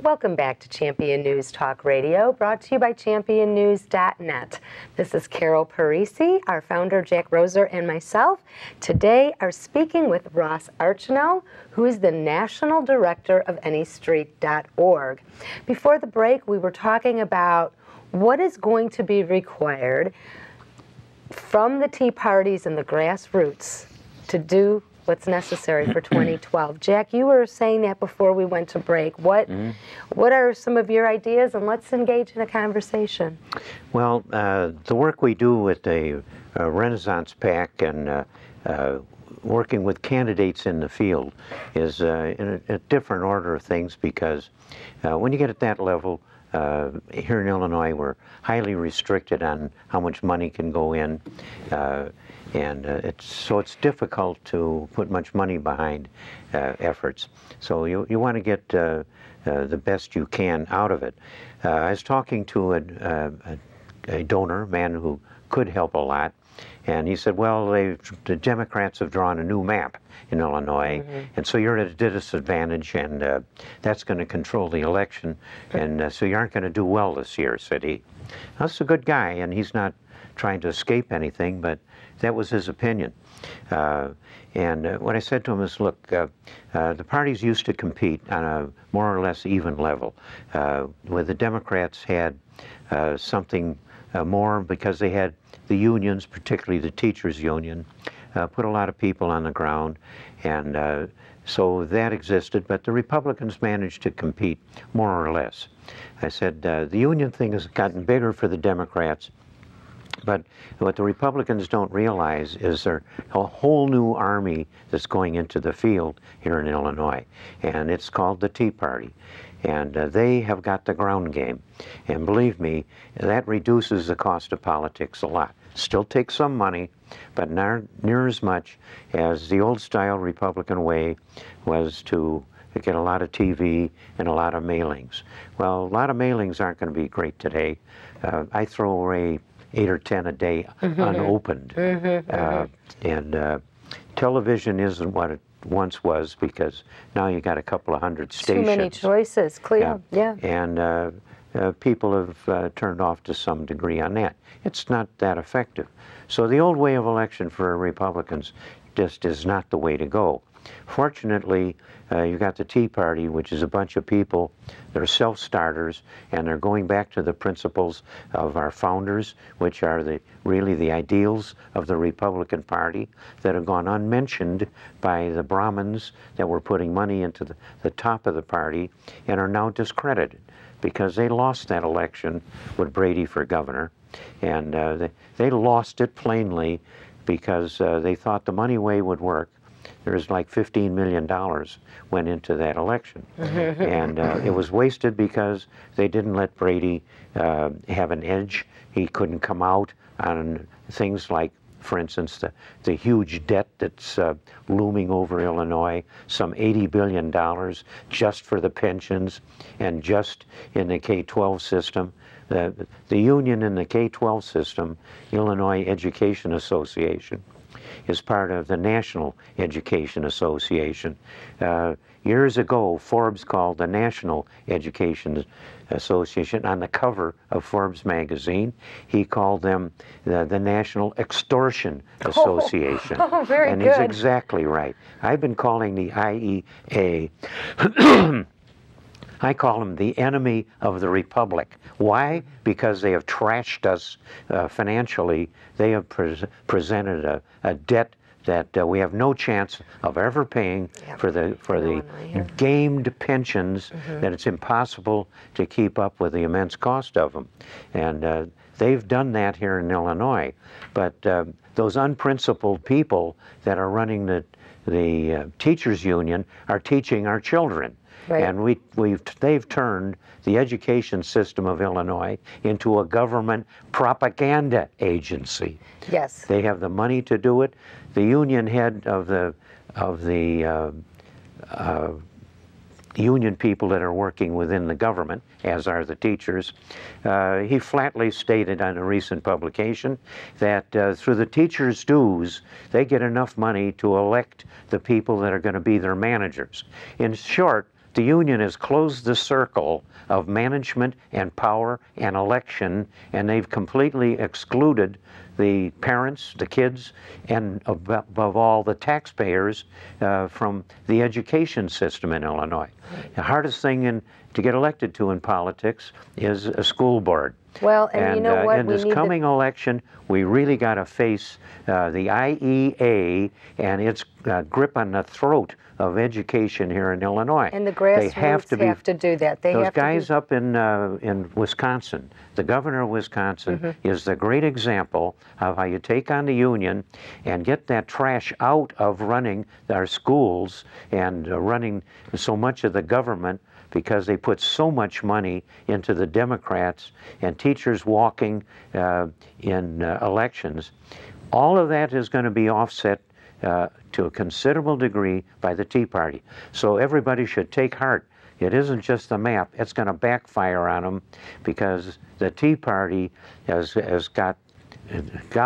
Welcome back to Champion News Talk Radio, brought to you by championnews.net. This is Carol Parisi, our founder Jack Roser, and myself. Today are speaking with Ross Archinal, who is the National Director of AnyStreet.org. Before the break, we were talking about what is going to be required from the Tea Parties and the grassroots to do what's necessary for 2012. Jack, you were saying that before we went to break. What are some of your ideas, and let's engage in a conversation. Well, the work we do with the Renaissance PAC and working with candidates in the field is in a different order of things, because when you get at that level, here in Illinois, we're highly restricted on how much money can go in. And it's difficult to put much money behind efforts. So you want to get the best you can out of it. I was talking to a donor, a man who could help a lot, and he said, well, the Democrats have drawn a new map in Illinois, and so you're at a disadvantage, and that's going to control the election, and so you aren't going to do well this year, said he. That's a good guy, and he's not trying to escape anything, but that was his opinion. And what I said to him is, look, the parties used to compete on a more or less even level, where the Democrats had something more because they had the unions, particularly the teachers' union, put a lot of people on the ground, and so that existed, but the Republicans managed to compete more or less. I said, the union thing has gotten bigger for the Democrats, but what the Republicans don't realize is there's a whole new army that's going into the field here in Illinois, and it's called the Tea Party. And they have got the ground game. And believe me, that reduces the cost of politics a lot. Still takes some money, but not near as much as the old-style Republican way was to get a lot of TV and a lot of mailings. Well, a lot of mailings aren't going to be great today. I throw away 8 or 10 a day unopened. And television isn't what it once was, because now you got a couple of hundred stations. Too many choices, clear. Yeah. And people have turned off to some degree on that. It's not that effective. So the old way of election for Republicans just is not the way to go. Fortunately, you've got the Tea Party, which is a bunch of people that are self-starters, and they're going back to the principles of our founders, which are really the ideals of the Republican Party that have gone unmentioned by the Brahmins that were putting money into the top of the party and are now discredited because they lost that election with Brady for governor, and they lost it plainly because they thought the money way would work. There's like $15 million went into that election. And it was wasted because they didn't let Brady have an edge. He couldn't come out on things like, for instance, the huge debt that's looming over Illinois, some $80 billion just for the pensions and just in the K-12 system. The union in the K-12 system, Illinois Education Association, is part of the National Education Association. Years ago, Forbes called the National Education Association, on the cover of Forbes magazine, he called them the National Extortion Association. Oh, very and good. He's exactly right. I've been calling the IEA I call them the enemy of the Republic. Why? Because they have trashed us financially. They have presented a debt that we have no chance of ever paying for the gamed pensions, that it's impossible to keep up with the immense cost of them. And they've done that here in Illinois. But those unprincipled people that are running the teachers union are teaching our children. Right. And they've turned the education system of Illinois into a government propaganda agency. Yes. They have the money to do it. The union head of the union people that are working within the government, as are the teachers. He flatly stated on a recent publication that through the teachers' dues, they get enough money to elect the people that are going to be their managers. In short, the union has closed the circle of management and power and election, and they've completely excluded the parents, the kids, and above all the taxpayers from the education system in Illinois. The hardest thing to get elected to in politics is a school board. Well, and you know what? In this coming election, we really got to face the IEA and its grip on the throat of education here in Illinois. And the grassroots have to do that. Those guys up in Wisconsin, the governor of Wisconsin is the great example of how you take on the union and get that trash out of running our schools and running so much of the government, because they put so much money into the Democrats and teachers walking in elections. All of that is going to be offset to a considerable degree by the Tea Party. So everybody should take heart. It isn't just the map. It's going to backfire on them, because the Tea Party has got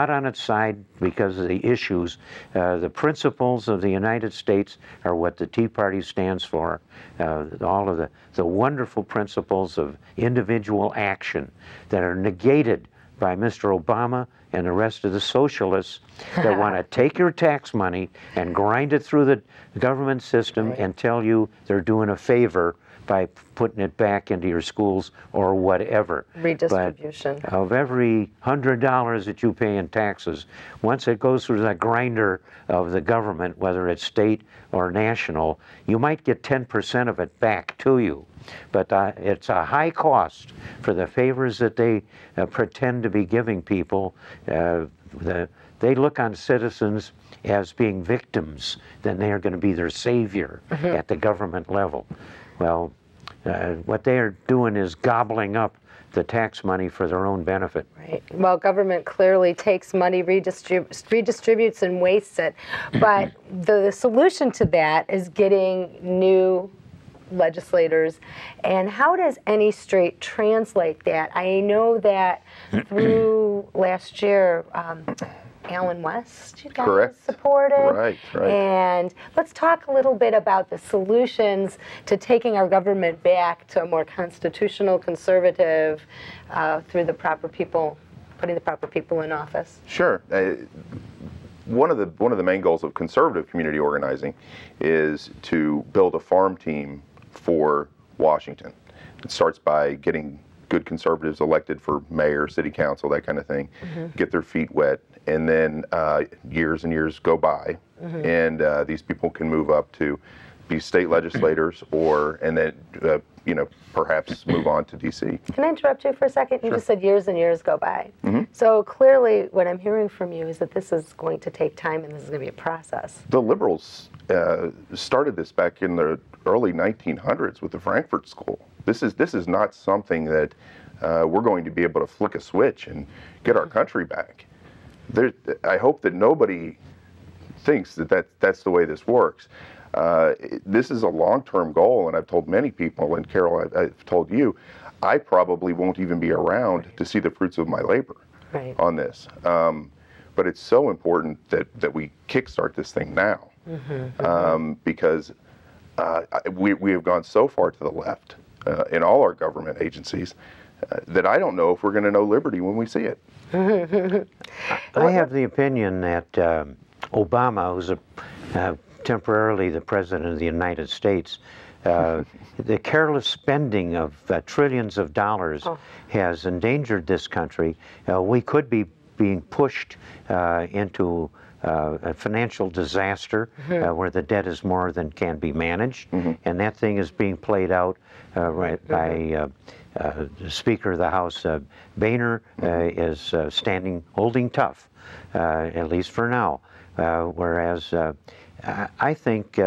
on its side because of the issues. The principles of the United States are what the Tea Party stands for. All of the wonderful principles of individual action that are negated by Mr. Obama and the rest of the socialists that want to take your tax money and grind it through the government system and tell you they're doing a favor by putting it back into your schools or whatever. Redistribution. But of every $100 that you pay in taxes, once it goes through the grinder of the government, whether it's state or national, you might get 10% of it back to you. But it's a high cost for the favors that they pretend to be giving people. They look on citizens as being victims, then they are going to be their savior at the government level. Well, what they are doing is gobbling up the tax money for their own benefit. Right. Well, government clearly takes money, redistributes and wastes it. But the solution to that is getting new legislators. And how does AnyStreet translate that? I know that through last year, Alan West, you guys supported. Right. And let's talk a little bit about the solutions to taking our government back to a more constitutional, conservative, through the proper people, putting the proper people in office. Sure. One of the main goals of conservative community organizing is to build a farm team for Washington. It starts by getting good conservatives elected for mayor, city council, that kind of thing, get their feet wet, and then years and years go by, and these people can move up to be state legislators, and then perhaps move on to D.C. Can I interrupt you for a second? You just said years and years go by. So clearly what I'm hearing from you is that this is going to take time and this is going to be a process. The liberals started this back in the early 1900s with the Frankfurt School. This is not something that we're going to be able to flick a switch and get our country back. I hope that nobody thinks that that's the way this works. This is a long-term goal, and I've told many people, and Carol, I've told you, I probably won't even be around to see the fruits of my labor on this. But it's so important that we kickstart this thing now, because we have gone so far to the left in all our government agencies that I don't know if we're going to know liberty when we see it. I have the opinion that Obama, who's temporarily the President of the United States, the careless spending of trillions of dollars has endangered this country. We could be being pushed into a financial disaster where the debt is more than can be managed, and that thing is being played out by the Speaker of the House, Boehner, is holding tough, at least for now. Whereas I think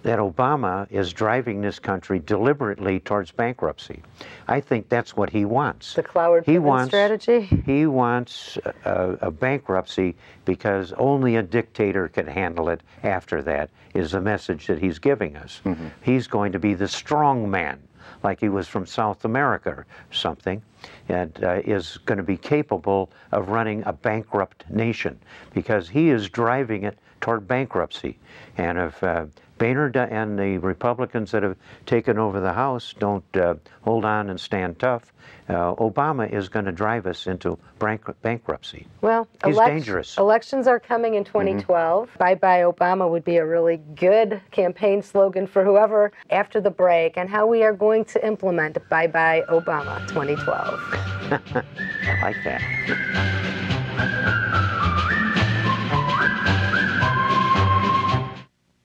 that Obama is driving this country deliberately towards bankruptcy. I think that's what he wants. The Cloward-Piven strategy? He wants a bankruptcy because only a dictator can handle it after that, is the message that he's giving us. Mm-hmm. He's going to be the strong man, like he was from South America or something, and is going to be capable of running a bankrupt nation because he is driving it toward bankruptcy. And if Boehner and the Republicans that have taken over the House don't hold on and stand tough, Obama is going to drive us into bankruptcy. Well, he's dangerous. Elections are coming in 2012. Mm-hmm. Bye-bye Obama would be a really good campaign slogan for whoever after the break, and how we are going to implement Bye-bye Obama 2012. I like that.